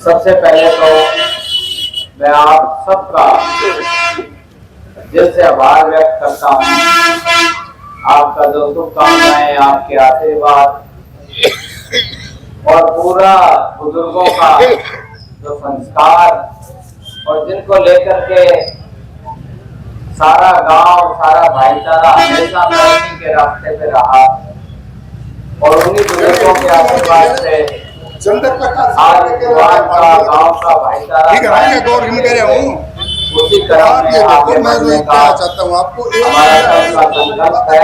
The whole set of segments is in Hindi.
सबसे पहले तो मैं आप सबका दिल से आभार व्यक्त करता हूँ। आपका जो शुभकामनाएं, आपके आशीर्वाद और पूरा बुजुर्गों का जो संस्कार और जिनको लेकर के सारा गांव, सारा भाईचारा हमेशा तरक्की के रास्ते पे रहा और उन्हीं बुजुर्गों के आशीर्वाद से आज समाज का, गांव का भाईचारा उसी तरह में आगे बढ़ने का हमारा संघर्ष है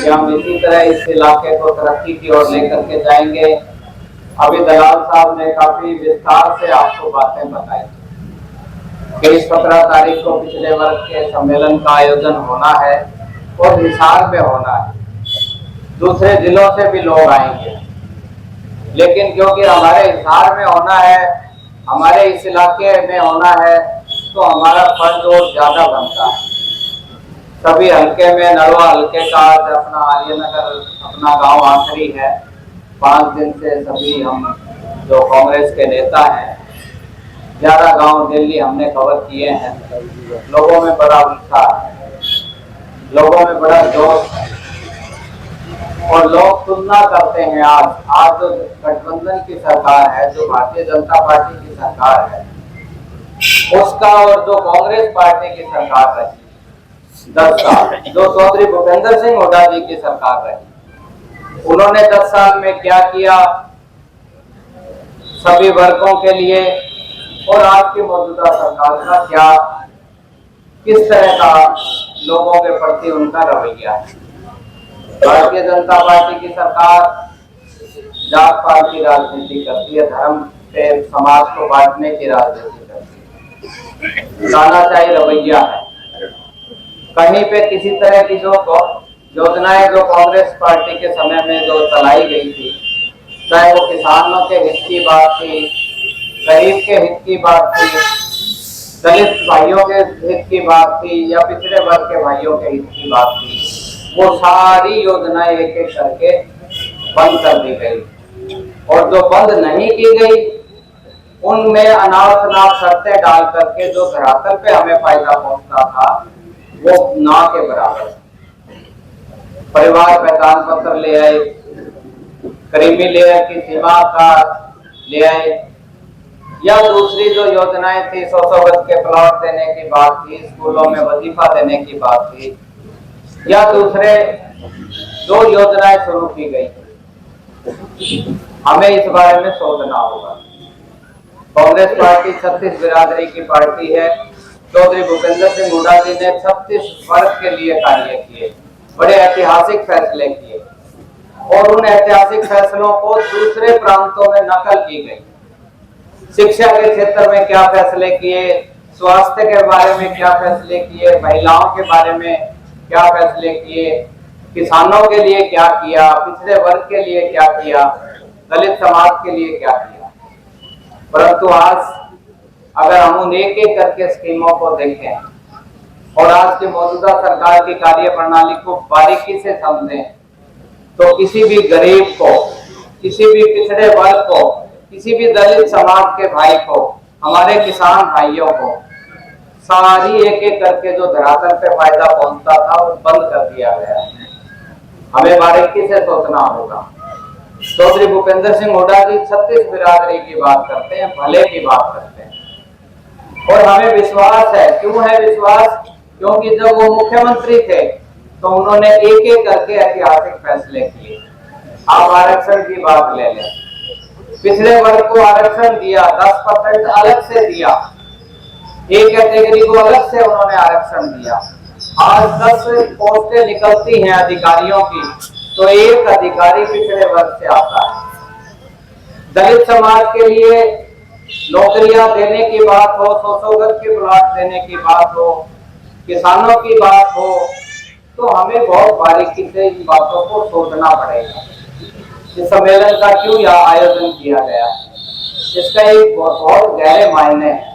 कि हम इसी तरह इस इलाके को तरक्की की ओर लेकर के जाएंगे। अभी दलाल साहब ने काफी विस्तार से आपको बातें बताई कि इस 17 तारीख को पिछड़े वर्ग के सम्मेलन का आयोजन होना है और हिसार में होना है। दूसरे जिलों से भी लोग आएंगे, लेकिन क्योंकि हमारे हिसार में होना है, हमारे इस इलाके में होना है, तो हमारा फर्ज और ज्यादा बनता है। सभी हल्के में, नलवा हल्के का आज अपना आर्यनगर अपना गांव आखिरी है। 5 दिन से सभी हम जो कांग्रेस के नेता हैं 11 गांव दिल्ली हमने कवर किए हैं। लोगों में बड़ा उत्साह है, लोगों में बड़ा जोश है और लोग तुलना करते हैं। आज जो गठबंधन की सरकार है, जो भारतीय जनता पार्टी की सरकार है, उसका और जो कांग्रेस पार्टी की सरकार रही 10 साल, जो चौधरी भूपेंद्र सिंह हुड्डा जी की सरकार रही, उन्होंने 10 साल में क्या किया सभी वर्गों के लिए, और आज की मौजूदा सरकार का क्या, किस तरह का लोगों के प्रति उनका रवैया है। भारतीय जनता पार्टी की सरकार जात पात की राजनीति करती है, धर्म पे समाज को बांटने की राजनीति करती है, तानाशाही रवैया है। कहीं पे किसी तरह की जो योजनाएं जो कांग्रेस पार्टी के समय में जो चलाई गई थी, चाहे वो किसानों के हित की बात थी, गरीब के हित की बात थी, दलित भाइयों के हित की बात थी या पिछड़े वर्ग के भाइयों के हित की बात थी, वो सारी योजनाएं एक एक करके बंद कर दी गई। और जो बंद नहीं की गई उनमें अनाप-शनाप शर्तें डाल करके जो धरातल पे हमें फायदा पहुंचता था वो ना के बराबर। परिवार पहचान पत्र ले आए, क्रीमी लेयर की सीमा का ले आए, या दूसरी जो योजनाएं थी 100 गज के प्लॉट देने की बात थी, स्कूलों में वजीफा देने की बात थी, या दूसरे जो योजनाएं शुरू की गई, हमें इस बारे में सोचना होगा। कांग्रेस पार्टी 36 बिरादरी की पार्टी है। चौधरी भूपेंद्र सिंह हुड्डा जी ने 36 वर्ग के लिए कार्य किए, बड़े ऐतिहासिक फैसले किए और उन ऐतिहासिक फैसलों को दूसरे प्रांतों में नकल की गई। शिक्षा के क्षेत्र में क्या फैसले किए, स्वास्थ्य के बारे में क्या फैसले किए, महिलाओं के बारे में क्या फैसले किए, किसानों के लिए क्या किया, पिछड़े वर्ग के लिए क्या किया, दलित समाज के लिए क्या किया। परंतु आज अगर हम उन एक एक करके स्कीमों को देखें और आज की मौजूदा सरकार की कार्य प्रणाली को बारीकी से समझें, तो किसी भी गरीब को, किसी भी पिछड़े वर्ग को, किसी भी दलित समाज के भाई को, हमारे किसान भाइयों को सारी एक एक करके जो धरातल पे फायदा पहुंचता था वो बंद कर दिया गया है। हमें बारीकी से सोचना होगा। चौधरी भूपेंद्र सिंह हुड्डा जी 36 बिरादरी की बात करते हैं, भले की बात करते हैं और हमें विश्वास है। क्यों है विश्वास? क्योंकि जब वो मुख्यमंत्री थे तो उन्होंने एक एक करके ऐतिहासिक फैसले किए। आप आरक्षण की बात ले लें, पिछड़े वर्ग को आरक्षण दिया, 10% अलग से दिया, एक कैटेगरी को अलग से उन्होंने आरक्षण दिया। आज 10 पोस्टें निकलती हैं अधिकारियों की, तो एक अधिकारी पिछड़े वर्ग से आता है। दलित समाज के लिए नौकरियां देने की बात हो, 100 गज के प्लॉट देने की बात हो, किसानों की बात हो, तो हमें बहुत बारीकी से इन बातों को सोचना पड़ेगा। इस सम्मेलन का क्यों यह आयोजन किया गया है, इसका एक बहुत गहरे मायने है।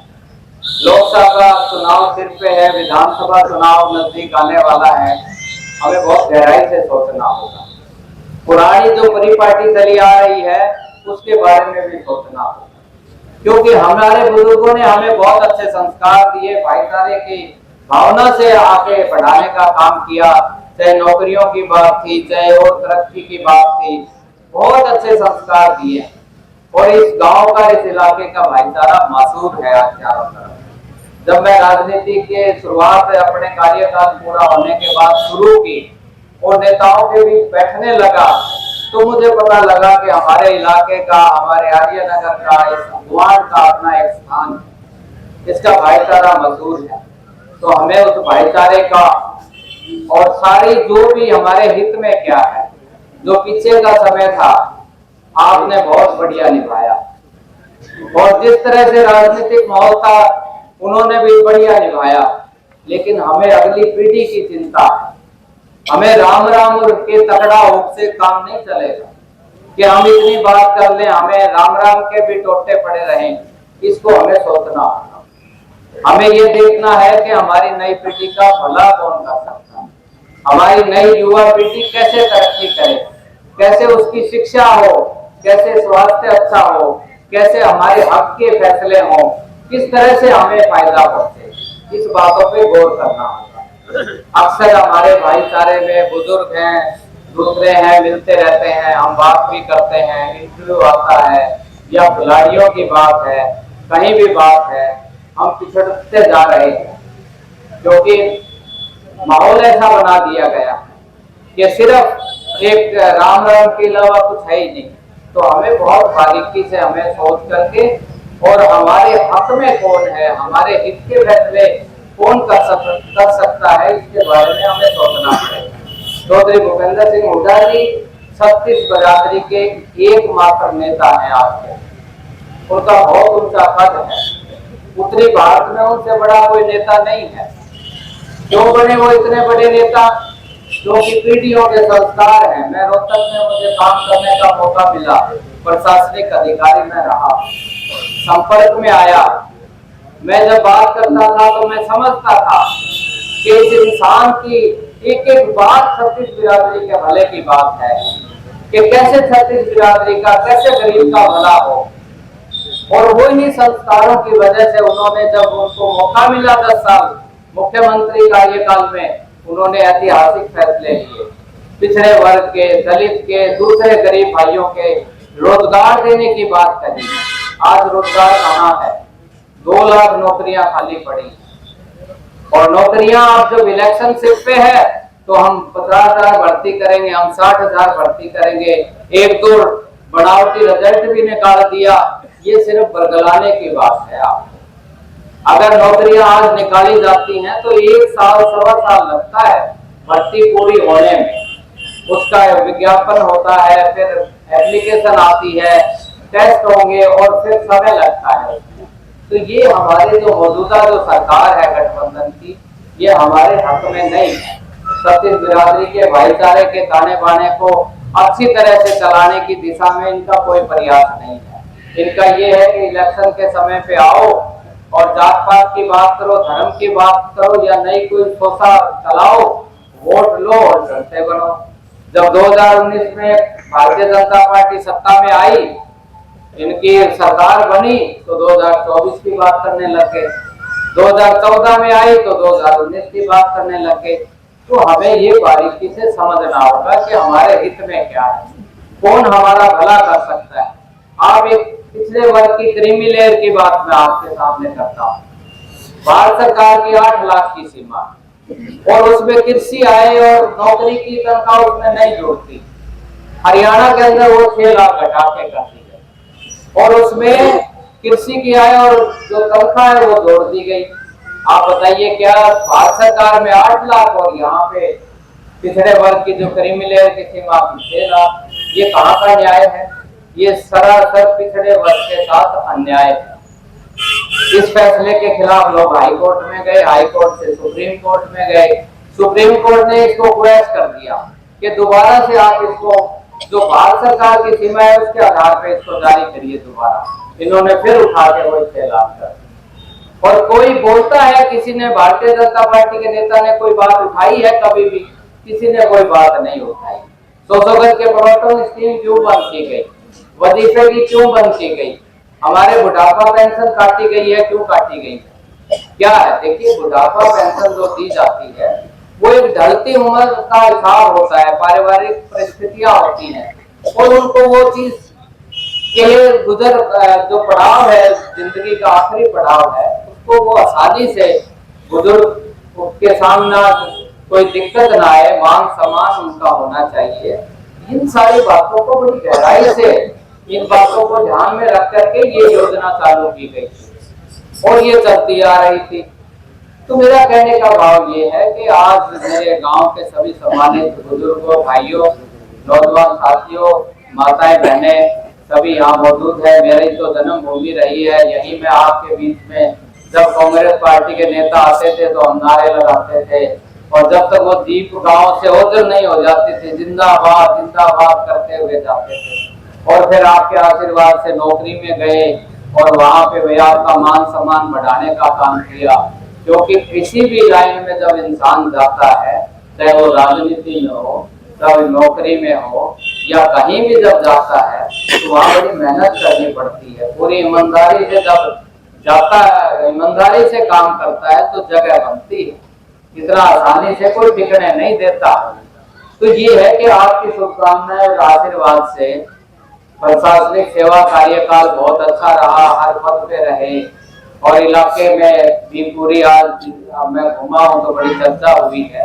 लोकसभा चुनाव सिर पे है, विधानसभा चुनाव नजदीक आने वाला है, हमें बहुत गहराई से सोचना होगा। पुरानी जो परिपाटी चली आ रही है उसके बारे में भी सोचना होगा। क्योंकि हमारे बुजुर्गों ने हमें बहुत अच्छे संस्कार दिए, भाईचारे की भावना से आके पढ़ाने का काम किया। चाहे नौकरियों की बात थी, चाहे और तरक्की की बात थी, बहुत अच्छे संस्कार दिए। और इस गांव का, इस इलाके का भाईचारा मासूम है आज चारों तरफ। जब मैं राजनीति के शुरुआत अपने कार्यकाल पूरा होने के बाद शुरू की और नेताओं के बीच बैठने लगा, तो मुझे पता लगा कि हमारे इलाके का, हमारे आर्यनगर का, इस अगवान का अपना एक स्थान है, इसका भाईचारा मशहूर है। तो हमें उस भाईचारे का और सारी जो भी हमारे हित में क्या है, जो पीछे का समय था आपने बहुत बढ़िया निभाया, और जिस तरह से राजनीतिक माहौल था उन्होंने भी बढ़िया निभाया। लेकिन हमें अगली पीढ़ी की चिंता है। हमें राम राम के तगड़ा होप से काम नहीं चलेगा कि हम इतनी बात कर लें, हमें राम राम के भी टोटे पड़े रहें। इसको हमें सोचना होगा। हमें ये देखना है कि हमारी नई पीढ़ी का भला कौन कर सकता है, हमारी नई युवा पीढ़ी कैसे तरक्की करे, कैसे उसकी शिक्षा हो, कैसे स्वास्थ्य अच्छा हो, कैसे हमारे हक के फैसले हो, किस तरह से हमें फायदा पहुंचे, इस बातों पे गौर करना होगा। अक्सर हमारे भाईचारे में बुजुर्ग हैं, दूसरे हैं, मिलते रहते हैं, हम बात भी करते हैं, इंटरव्यू आता है या खिलाड़ियों की बात है, कहीं भी बात है, हम पिछड़ते जा रहे हैं। क्योंकि माहौल ऐसा बना दिया गया कि सिर्फ एक राम राम के अलावा कुछ है ही नहीं। तो हमें बहुत बारीकी से हमें सोच करके, और हमारे हक में कौन है, हमारे हित के फैसले कौन कर सकता है, इसके बारे में हमें सोचना पड़ेगा। चौधरी भूपेंद्र सिंह हुड्डा जी छत्तीस बिरादरी के एकमात्र नेता हैं आज के। उनका बहुत ऊंचा पद है, उत्तरी भारत में उनसे बड़ा कोई नेता नहीं है। क्यों बने वो इतने बड़े नेता? क्योंकि पीढ़ियों के संस्कार हैं। मैं रोहतक में मुझे काम करने का मौका मिला, प्रशासनिक अधिकारी में रहा, संपर्क में आया। मैं जब बात करता था तो मैं समझता था कि इस इंसान की एक एक बात छत्तीस बिरादरी के भले की बात है, कि कैसे छत्तीस बिरादरी का, कैसे गरीब का भला हो। और वो इन्हीं संस्कारों की वजह से उन्होंने, जब उनको मौका मिला 10 साल मुख्यमंत्री कार्यकाल में, उन्होंने ऐतिहासिक फैसले लिए। पिछड़े वर्ग के, दलित के, दूसरे गरीब भाइयों के रोजगार देने की बात करी। आज रोजगार कहाँ है? 2 लाख नौकरियां खाली पड़ी, और नौकरियां आप जब इलेक्शनशिप पे है तो हम 50,000 भर्ती करेंगे, हम 60,000 भर्ती करेंगे, 1-2 बनावटी रिजल्ट भी निकाल दिया। ये सिर्फ बरगलाने की बात है। आप अगर नौकरियां आज निकाली जाती हैं तो 1 साल, 1.25 साल लगता है भर्ती पूरी होने में। उसका विज्ञापन होता है, फिर एप्लीकेशन आती है, टेस्ट होंगे, और फिर समय लगता है। तो ये हमारे जो मौजूदा जो सरकार है गठबंधन की, ये हमारे हक में नहीं है। छत्तीस बिरादरी के भाईचारे के ताने बाने को अच्छी तरह से चलाने की दिशा में इनका कोई प्रयास नहीं है। इनका ये है कि इलेक्शन के समय पे आओ और जात पात की बात करो, धर्म की बात करो, या नई कोई सोचा चलाओ, वोट लो और चलते बनो। जब 2019 में भारतीय जनता पार्टी सत्ता में आई, इनकी सरकार बनी, तो 2024 की बात करने लगे, 2014 में आई तो 2019 की बात करने लगे। तो हमें ये बारीकी से समझना होगा कि हमारे हित में क्या है, कौन हमारा भला कर सकता है। आप एक पिछले वर्ग की क्रीमी लेयर की बात मैं आपके सामने करता हूँ। भारत सरकार की 8 लाख की सीमा, और उसमें कृषि आय और नौकरी की तनख्वाह उसमें नहीं जोड़ती। हरियाणा के अंदर वो 6 लाख घटा के कर दी गई, और उसमें कृषि की आय और जो तनख्वाह है वो जोड़ दी गई। आप बताइए, क्या भारत सरकार में 8 लाख और यहाँ पे पिछड़े वर्ग की जो क्रीमी लेयर की सीमा 6 लाख, ये कहाँ का न्याय है? ये सरासर पिछड़े वर्ग के साथ अन्याय है। इस फैसले के खिलाफ लोग हाई कोर्ट में गए, हाई कोर्ट से सुप्रीम कोर्ट में गए। सुप्रीम कोर्ट ने इसको क्वैश कर दिया कि दोबारा से आप इसको, जो भारत सरकार की सीमा है उसके आधार पर इसको जारी करिए दोबारा। इन्होंने फिर उठा के वो 6 लाख कर। और कोई बोलता है, किसी ने, भारतीय जनता पार्टी के नेता ने कोई बात उठाई है? कभी भी किसी ने कोई बात नहीं उठाई। 200 गज के प्रोटोन स्कीम क्यों बंद की गई? वजीफे की क्यों बंद की गई? हमारे बुढ़ापा पेंशन काटी गई है, क्यों काटी गई है, क्या है? देखिए, बुढ़ापा पेंशन जो दी जाती है वो एक ढलती उम्र का हिसाब होता है, पारिवारिक परिस्थितियां होती हैं और उनको वो चीज के गुजर जो पड़ाव है, जिंदगी का आखिरी पड़ाव है, उसको वो आसानी से बुजुर्ग उसके सामना कोई दिक्कत ना आए, मान सम्मान उनका होना चाहिए। इन सारी बातों को बड़ी गहराई से, इन बातों को ध्यान में रख करके ये योजना चालू की गई थी और ये चलती आ रही थी। तो मेरा कहने का भाव ये है कि आज मेरे गांव के सभी सम्मानित बुजुर्गों, भाइयों, नौजवान साथियों, माताएं, बहनें सभी यहाँ मौजूद है। मेरी तो जन्मभूमि रही है, यही मैं आपके बीच में, जब कांग्रेस पार्टी के नेता आते थे तो हम नारे लगाते थे और जब तक वो दीप गांव से ओझल नहीं हो जाती थी, जिंदाबाद जिंदाबाद करते हुए जाते थे। और फिर आपके आशीर्वाद से नौकरी में गए और वहां पे भी आपका मान सम्मान बढ़ाने का काम किया, क्योंकि किसी भी लाइन में जब इंसान जाता है, चाहे वो राजनीति में हो, चाहे नौकरी में हो या कहीं भी जब जाता है, तो वहां बड़ी मेहनत करनी पड़ती है। पूरी ईमानदारी से जब जाता है, ईमानदारी से काम करता है तो जगह बनती है, इतना आसानी से कोई टिकने नहीं देता। तो ये है कि आपकी शुभकामनाएं और आशीर्वाद से प्रशासनिक सेवा कार्यकाल बहुत अच्छा रहा, हर पद पे रहे और इलाके में भी पूरी आज मैं घुमा हूँ तो बड़ी चर्चा हुई है।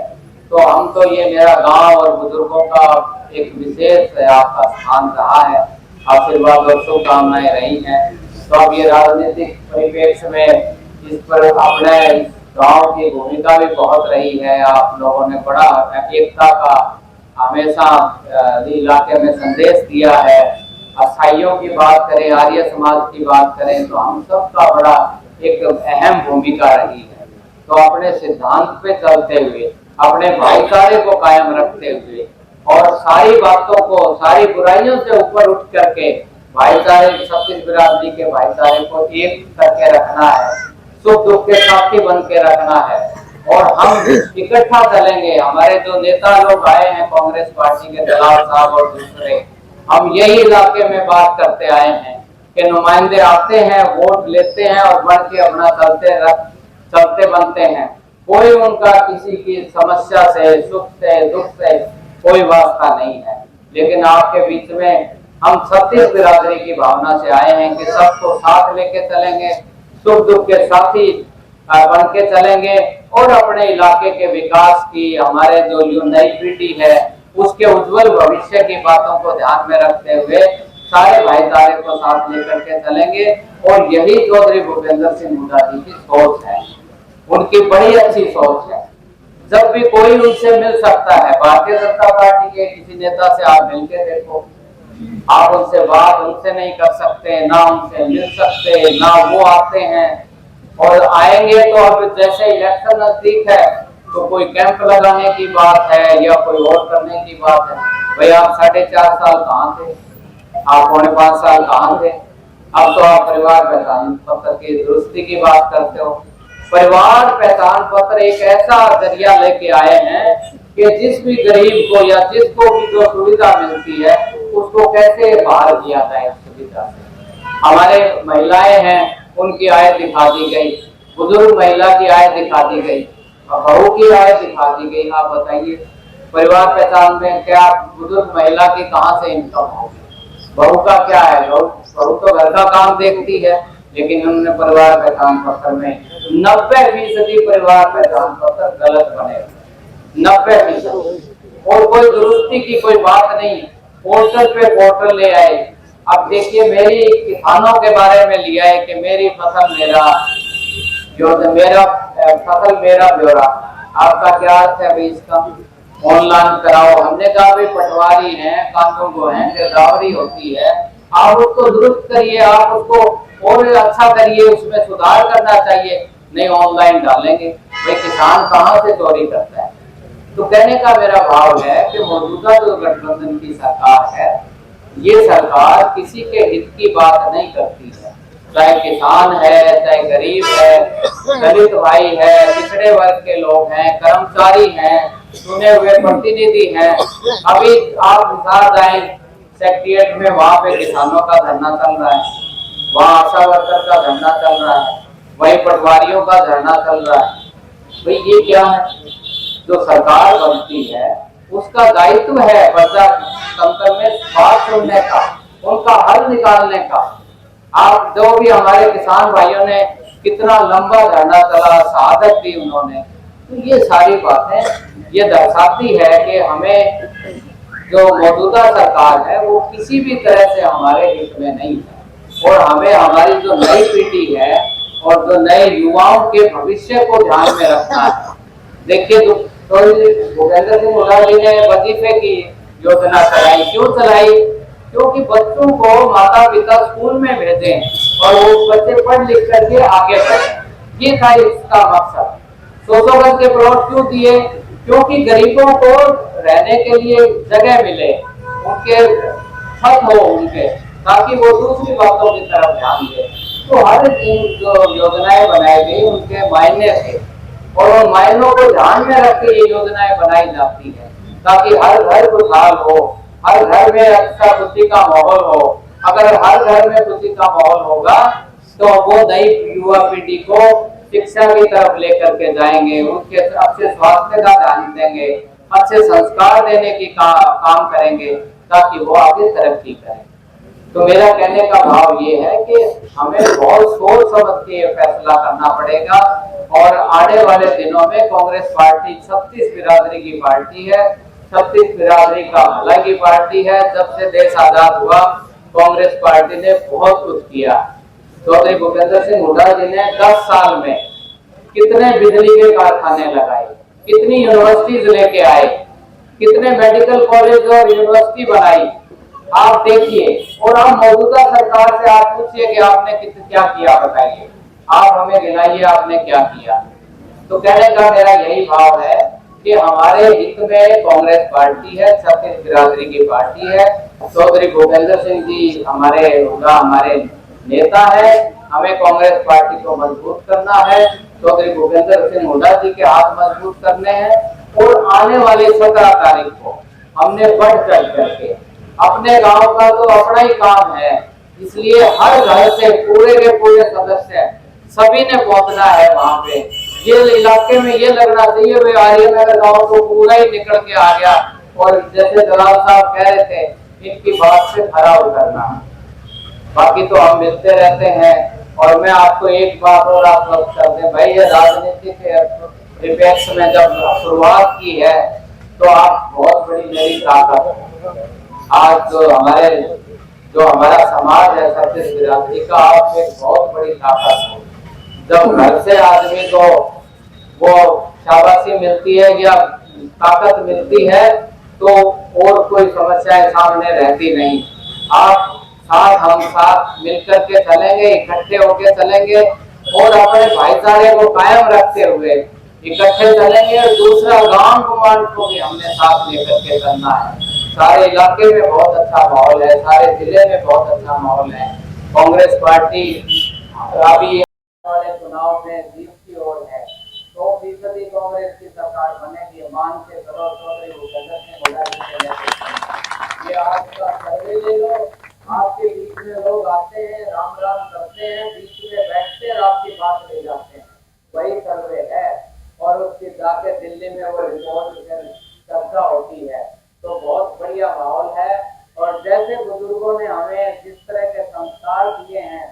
तो हम तो ये मेरा गांव और बुजुर्गों का एक विशेष आपका स्थान रहा है, आशीर्वाद और शुभकामनाएं रही हैं। तो अब ये राजनीतिक परिप्रेक्ष्य में इस पर अपने गांव की भूमिका भी बहुत रही है। आप लोगों ने बड़ा एकता का हमेशा इलाके में संदेश दिया है। अस्थाइयों की बात करें, आर्य समाज की बात करें, तो हम सबका बड़ा एक अहम भूमिका रही है। तो अपने सिद्धांत पे चलते हुए, अपने भाईचारे को कायम रखते हुए और सारी बातों को, सारी बुराइयों से ऊपर उठ करके भाईचारे, छत्तीस बिरादरी के भाईचारे को एक करके रखना है, सुख दुख के साथी बन के रखना है और हम इकट्ठा चलेंगे। हमारे जो नेता लोग आए हैं कांग्रेस पार्टी के, दलाल साहब और दूसरे, हम यही इलाके में बात करते आए हैं कि नुमाइंदे आते हैं, वोट लेते हैं और बढ़ के अपना चलते बनते हैं। कोई उनका किसी की समस्या से, सुख से, दुख से कोई वास्ता नहीं है। लेकिन आपके बीच में हम छत्तीस बिरादरी की भावना से आए हैं कि सबको साथ लेके चलेंगे, सुख दुख के साथी बन के चलेंगे और अपने इलाके के विकास की, हमारे जो नई पीढ़ी है उसके उज्जवल भविष्य की बातों को ध्यान में रखते हुए सारे भाईचारे को साथ लेकर के चलेंगे। और यही चौधरी भूपेंद्र सिंह हुड्डा जी की सोच है, उनकी बड़ी अच्छी सोच है। जब भी कोई उनसे मिल सकता है, भारतीय जनता पार्टी के किसी नेता से आप मिलके देखो, आप उनसे बात उनसे नहीं कर सकते, ना उनसे मिल सकते, ना वो आते हैं। और आएंगे तो अब जैसे इलेक्शन नजदीक है तो कोई कैंप लगाने की बात है या कोई और करने की बात है। भाई आप 4.5 साल कहाँ थे, आप 4.5 साल कहाँ थे? अब तो आप परिवार पहचान पत्र की दुरुस्ती की बात करते हो। परिवार पहचान पत्र एक ऐसा जरिया लेके आए हैं कि जिस भी गरीब को या जिसको भी जो सुविधा मिलती है उसको कैसे बाहर किया जाए सुविधा से। हमारे महिलाएं हैं, उनकी आय दिखा दी गई, बुजुर्ग महिला की आय दिखा दी गई, बहू की आय दिखा दी गई। आप बताइए परिवार पहचान में क्या बुजुर्ग महिला की कहाँ से इनकम होगी? बहू का क्या है? बहू तो घर का काम देखती है, लेकिन उन्होंने परिवार पहचान पत्र में 90% परिवार पहचान पत्र गलत बने, 90%। और कोई दुरुस्ती की कोई बात नहीं, पोर्टल पे पोर्टल ले आए। अब देखिए मेरी किसानों के बारे में लिया है कि मेरी फसल मेरा फसल मेरा ब्यौरा। आपका क्या अर्थ है भाई इसका? ऑनलाइन कराओ। हमने कहा भाई पटवारी हैं, कानून हैं, गिरदावरी होती है, आप उसको दुरुस्त करिए, आप उसको और अच्छा करिए, उसमें सुधार करना चाहिए, नहीं ऑनलाइन डालेंगे। भाई किसान कहाँ से चोरी करता है? तो कहने का मेरा भाव है कि मौजूदा जो गठबंधन की सरकार है, ये सरकार किसी के हित की बात नहीं करती है। चाहे किसान है, चाहे गरीब है, दलित भाई है, पिछड़े वर्ग के लोग हैं, कर्मचारी हैं, चुने हुए प्रतिनिधि हैं। अभी आप विचार जाए सेक्रेटेरिएट में, वहां पे किसानों का धरना चल रहा है, वहाँ आशा वर्कर का धरना चल रहा है, वहीं पटवारियों का धरना चल रहा है। भाई ये क्या है? जो सरकार बनती है उसका दायित्व है प्रजा तंत्र में बात सुनने का, उनका हल निकालने का। आप जो भी हमारे किसान भाइयों ने कितना लंबा धरना चला, शहादत दी उन्होंने, तो ये सारी बातें ये दर्शाती है कि हमें जो मौजूदा सरकार है वो किसी भी तरह से हमारे हित में नहीं है। और हमें हमारी जो नई पीढ़ी है और जो नए युवाओं के भविष्य को ध्यान में रखना है। देखिए तो भूपेंद्र सिंह हुड्डा जी ने वजीफे की योजना चलाई। क्यों चलाई? क्योंकि बच्चों को माता पिता स्कूल में भेजें और वो बच्चे पढ़ लिख करके आगे बढ़ें। ये था इसका मकसद। 100 गज के प्लॉट क्यों दिए? क्योंकि गरीबों को रहने के लिए जगह मिले, उनके छत हो उनके, ताकि वो दूसरी बातों की तरफ ध्यान दे। तो हर जो योजनाएं बनाई गई उनके मायने थे और उन मायनों को ध्यान में रख के ये योजनाएं बनाई जाती है, ताकि हर घर खुशहाल हो, हर घर में अच्छा खुशी का माहौल हो। अगर हर घर में खुशी का माहौल होगा तो वो नई युवा पीढ़ी को शिक्षा की तरफ लेकर के जाएंगे, उनके अच्छे स्वास्थ्य का ध्यान देंगे, अच्छे संस्कार देने की काम करेंगे, ताकि वो आगे तरक्की करें। तो मेरा कहने का भाव ये है कि हमें बहुत सोच समझ के ये फैसला करना पड़ेगा। और आने वाले दिनों में कांग्रेस पार्टी 36 बिरादरी की पार्टी है, 36 बिरादरी का भलाई की पार्टी है। जब से देश आजाद हुआ कांग्रेस पार्टी ने बहुत कुछ किया। चौधरी भूपेंद्र सिंह हुड्डा जी ने 10 साल में कितने बिजली के कारखाने लगाए, कितनी यूनिवर्सिटीज लेके आए, कितने मेडिकल कॉलेज और यूनिवर्सिटी बनाई, आप देखिए। और आप मौजूदा सरकार से आप पूछिए कि आपने क्या किया, बताइए, आप हमें गिनाइए आपने क्या किया। तो कहने का मेरा यही भाव है कि हमारे हित में कांग्रेस पार्टी है, 36 बिरादरी की पार्टी है। चौधरी भूपेंद्र सिंह जी हमारे नेता है, हमें कांग्रेस पार्टी को मजबूत करना है, चौधरी भूपेंद्र सिंह हुड्डा जी के हाथ मजबूत करने हैं। और आने वाली 17 तारीख को हमने बढ़ चढ़ करके, अपने गांव का तो अपना ही काम है, इसलिए हर घर से पूरे के पूरे सदस्य सभी ने पहुंचना है वहां पे। ये इलाके में ये लगना चाहिए वे आर्यनगर गांव को पूरा ही निकल के आ गया। और जैसे दलाल साहब कह रहे थे, इनकी बात से खरा उतरना। बाकी तो हम मिलते रहते हैं। और मैं आपको एक बात और आप कर दें भाई, ये राजनीति के विपक्ष में जब शुरुआत की है तो आप बहुत बड़ी मेरी ताकत है। आज जो हमारा समाज है 36 बिरादरी का, आप एक बहुत बड़ी ताकत है। जब घर से आदमी को वो शाबाशी मिलती है या ताकत मिलती है तो और कोई समस्याएं सामने रहती नहीं। आप हम साथ मिलकर के चलेंगे, इकट्ठे होके चलेंगे और अपने भाईचारे को कायम रखते हुए इकट्ठे चलेंगे। और दूसरा गांव कमांड को भी हमने साथ लेकर के चलना है। सारे इलाके में बहुत अच्छा माहौल है, सारे जिले में बहुत अच्छा माहौल है। कांग्रेस पार्टी अभी वाले चुनाव में जीत की ओर है। 100% कांग्रेस की सरकार बनेगी, मान के चलो। चौधरी भूपेंद्र सिंह हुड्डा जी के नेतृत्व में ये आपका सर्वे ले लो, आपके बीच में लोग आते हैं, राम राम करते हैं, बीच में बैठते हैं, आपकी बात ले जाते हैं, वही सर्वे है। और उसके जाके दिल्ली में वो रिपोर्ट चर्चा होती है। तो बहुत बढ़िया माहौल है। और जैसे बुजुर्गों ने हमें जिस तरह के संस्कार दिए हैं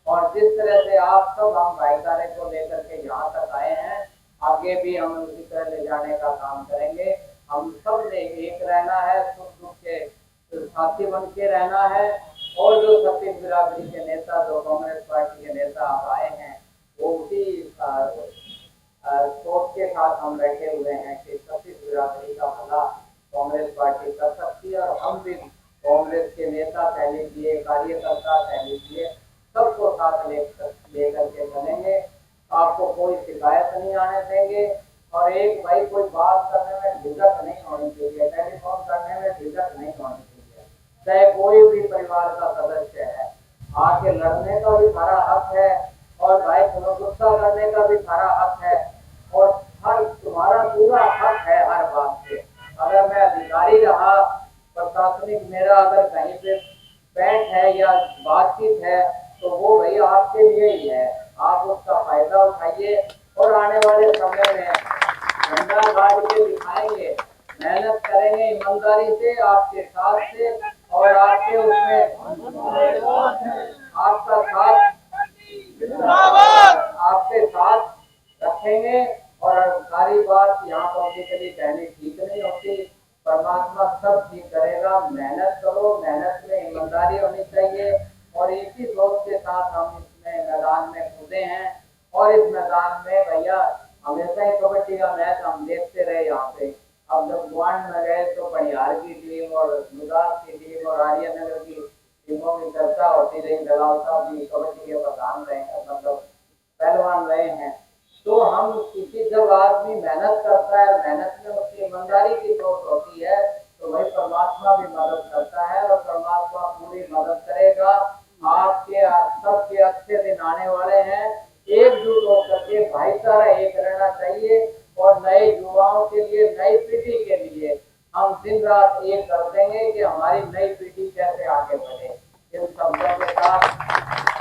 और जिस तरह से आप सब हम भाईचारे को लेकर के यहाँ तक आए हैं, आगे भी हम उसी तरह ले जाने का काम करेंगे। हम सब ने एक रहना है, सुख दुख के साथी बन के रहना है। और जो 36 बिरादरी के नेता, जो कांग्रेस पार्टी के नेता आप आए हैं, वो उसी सोच के साथ हम बैठे हुए हैं कि 36 बिरादरी का भला कांग्रेस पार्टी कर सकती है। और हम भी कांग्रेस के नेता कह लीजिए, कार्यकर्ता कह लीजिए, सबको साथ लेकर के चलेंगे। आपको कोई शिकायत नहीं आने देंगे। और एक भाई, कोई बात करने में झिझक नहीं होनी चाहिए, टेलीफोन करने में झिझक नहीं होनी चाहिए। चाहे कोई भी परिवार का सदस्य है, आके लड़ने का भी सारा हक है और भाई गुस्सा करने का भी सारा हक है। और हर तुम्हारा पूरा हक है हर बात से। अगर मैं अधिकारी रहा, प्रशासनिक मेरा अगर कहीं पे बैठ है या बातचीत है तो वो भाई आपके लिए ही है, आप उसका फायदा उठाइए और आने वाले समय में झंडा गाड़ के दिखाएंगे, मेहनत करेंगे ईमानदारी से आपके साथ से, और आपके उसमें आपका साथ आपके साथ रखेंगे। और सारी बात यहाँ पब्लिकली कहनी ठीक नहीं होती, परमात्मा सब ठीक करेगा। मेहनत करो, मेहनत में ईमानदारी होनी चाहिए, और इसी सोच के साथ हम इसमें मैदान में कूदे हैं। और इस मैदान में भैया हमेशा ही कबड्डी का मैच हम देखते रहे यहाँ पे। अब जब ग्वांड में गए तो पनिहार की टीम और गुजरात की टीम और आर्यनगर की टीमों की चर्चा होती रही। दलाल साहब भी कबड्डी के प्रधान रहे हैं, मतलब पहलवान रहे हैं। तो हम किसी, जब आदमी मेहनत करता है, मेहनत में उसकी ईमानदारी की सोच होती है, तो वही परमात्मा भी मदद करता है और परमात्मा पूरी मदद करेगा। आपके सबके अच्छे दिन आने वाले हैं। एकजुट होकर के भाईचारा एक रहना चाहिए, और नए युवाओं के लिए, नई पीढ़ी के लिए हम दिन रात एक कर देंगे कि हमारी नई पीढ़ी कैसे आगे बढ़े। इन शब्दों के साथ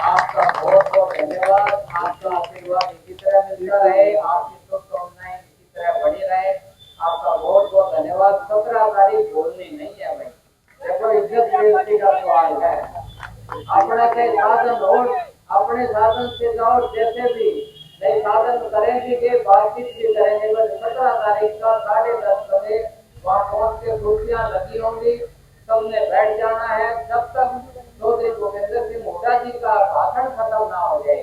आपका बहुत बहुत धन्यवाद। आपका आशीर्वाद इसी तरह मिलता रहे, आपकी शुभकामनाएं इसी तरह बनी रहे। आपका बहुत बहुत धन्यवाद। 17 तारीख बोलनी नहीं है भाई, देखो इज्जत बेइज्जती का सवाल है। अपने के साधन हो, अपने साधन से जाओ, जैसे भी नहीं साधन करेंगे के बातचीत भी करेंगे, बस 17 तारीख का 10:30 बजे वहाँ पहुँच के कुर्सियाँ लगी होंगी, सबने बैठ जाना है। जब तक चौधरी भूपेंद्र सिंह हुड्डा जी का भाषण खत्म ना हो जाए।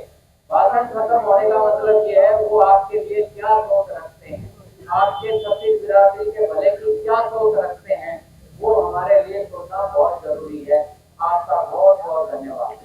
भाषण खत्म होने का मतलब ये है वो आपके लिए क्या सोच रखते हैं, आपके छत्तीस बिरादरी के भले की क्या सोच रखते हैं, वो हमारे लिए सोचना बहुत जरूरी है। आपका बहुत बहुत धन्यवाद।